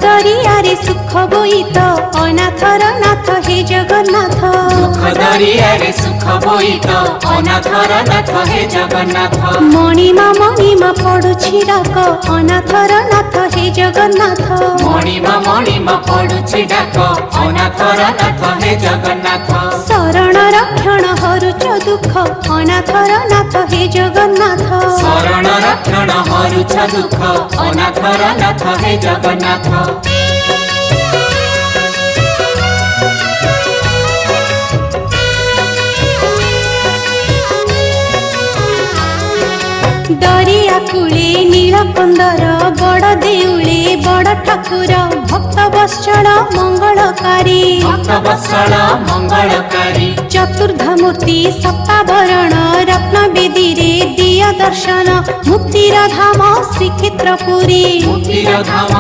दरियारे सुख बोईत अनाथर नाथ हे जगन्नाथ। दुख दरियारे सुख बोईत अनाथर नाथ हे जगन्नाथ। मणिमा पडुछि डाक अनाथर नाथ हे जगन्नाथ। मणिमा पडुछि डाक अनाथर नाथ हे जगन्नाथ। शरण रक्षण हरुच दुख अनाथर नाथ हे जगन्नाथ। शरण रक्षण हरुच दुख अनाथर नाथ हे जगन्नाथ। दरिया कूले नीलकंदर बड़ देउले बड़ ठाकुर भक्त वत्सल मंगलकारी। भक्त वत्सल मंगलकारी। चतुर्धमूर्ति सप्तावरण रत्न बेदी रे दिया दर्शन मुक्तिर धाम श्रीक्षेत्रपुरी। मुक्तिर धाम